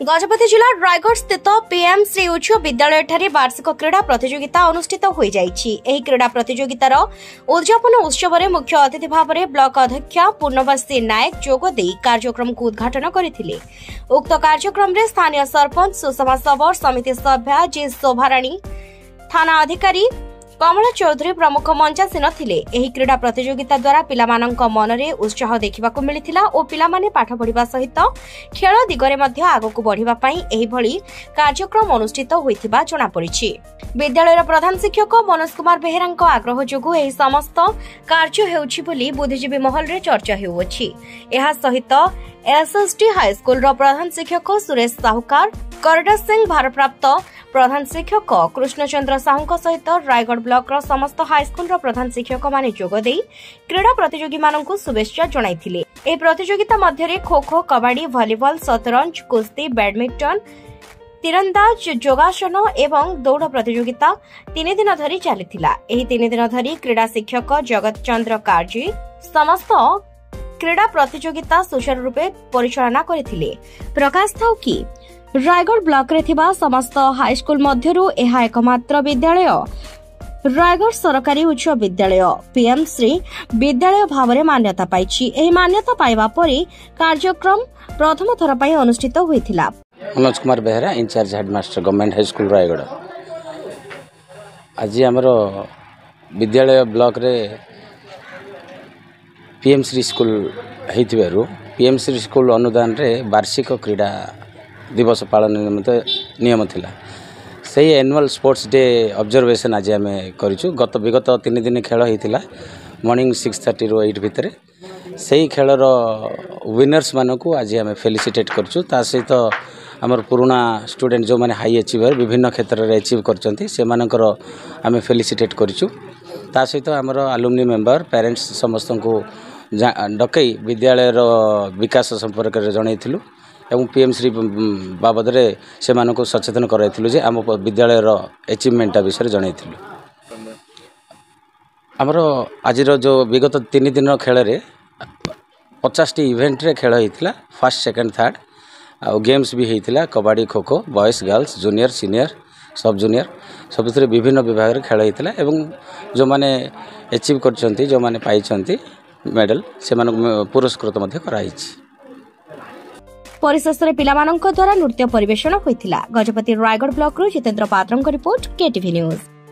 गजपति जिला रायगढ़ स्थित पीएम श्री उच्च विद्यालय ठारे वार्षिक क्रीड़ा प्रतियोगिता अनुष्ठित हो जाइछि। एही क्रीड़ा प्रतियोगितार उद्यापन उत्सव में मुख्य अतिथि भाव में ब्लॉक अध्यक्ष पूर्णवसी नायक जोग देई कार्यक्रम को उद्घाटन करथिले। उक्त कार्यक्रम में स्थानीय सरपंच सुषमा सबर, समिति सभ्या जी शोभाराणी, थाना अधिकारी कमला चौधरी प्रमुख मंचासीन थिले। एही क्रीड़ा प्रतियोगिता द्वारा पिलामानंक मनरे उत्साह देखिबाकु मिलिथिला और पिलामाने पाठ पढ़िबा सहित खेल दिगरे मध्ये आगकु बढ़िबा पई एही भली कार्यक्रम अनुष्ठित होइथिबा जणा पड़िछि। विद्यालयर प्रधान शिक्षक मनोज कुमार बेहेरांक आग्रह जोगु एही समस्त कार्य हेउछि बोली बुद्धिजीवी महल रे चर्चा हेउछि। एहा सहित एसएसटी हाई स्कूल रो प्रधान शिक्षक सुरेश साहुकार, करडा सिंह भारप्राप्त प्रधान शिक्षक कृष्णचंद्र साहू सहित रायगढ़ ब्लॉक समस्त हाईस्कूल प्रधान शिक्षक माने जोग देई क्रीड़ा प्रतियोगी मानकु शुभेच्छा जणाइथिले। ए प्रतियोगिता मध्यरे खो खो, कबड्डी, वॉलीबॉल, शतरंज, कुश्ती, बैडमिंटन, तीरंदाज, योगासन एवं दौड़ प्रतियोगिता 3 दिन धरी चलीथिला। एही 3 दिन धरी क्रीड़ा शिक्षक जगत चंद्र कारजी समस्त क्रीड़ा प्रतियोगिता सुचारू रूपे परिचालना करथिले। प्रकाश थाउ कि रायगढ़ ब्लॉक रे थिबा समस्त हाईस्कूल मध्यरु एहा एकमात्र विद्यालय रायगढ़ सरकारी उच्च विद्यालय पीएम श्री विद्यालय भावरे मान्यता पाइछि। एही मान्यता पाइबा परे कार्यक्रम प्रथम थर पई अनुष्ठित होइथिला। Manoj Kumar Behera, incharge headmaster government high school Rayagada. आज हमरो विद्यालय ब्लॉक रे पीएम श्री स्कूल हेतिबारु पीएम श्री स्कूल अनुदान रे वार्षिक क्रीड़ा दिवस पालन नियम थिला। सही एनुअल स्पोर्ट्स डे ऑब्जर्वेशन आज आम कर विगत 3 दिन खेल होता मॉर्निंग 6:30 ରୁ 8 भितर से खेलर विनर्स मानक आज आम फेलिसिटेट करूँ। सहित आमर पुराना स्टूडेंट जो मैंने हाई अचीवर विभिन्न क्षेत्र में अचीव कर आम फेलिसिटेट करूँ। सहित आमर अलुमनी मेंबर पेरेंट्स समस्त को डकई विद्यालय विकास संपर्क में जनइलु एवं पीएम श्री बाबद से सचेतन कराइलु जे आम विद्यालय अचीवमेंट विषय जनइलु। आमर आज जो विगत 3 दिन खेल रे 50टी इवेंट रे खेल होता। फर्स्ट, सेकंड, थर्ड आ गेम्स भी होता। Kabaddi, kho kho, boys, girls, junior, senior, सब जूनियर सब विभिन्न विभाग खेल होता। एवं जो माने अचीव करछंती, जो माने पाइछंती मेडल से पुरस्कृत मध्य कराई। परिशेष रे पिलामानंक द्वारा नृत्य परिवेषण होइथिला। गजपति रायगढ़ ब्लॉक रु जितेंद्र पात्रंक रिपोर्ट, केटीवी न्यूज।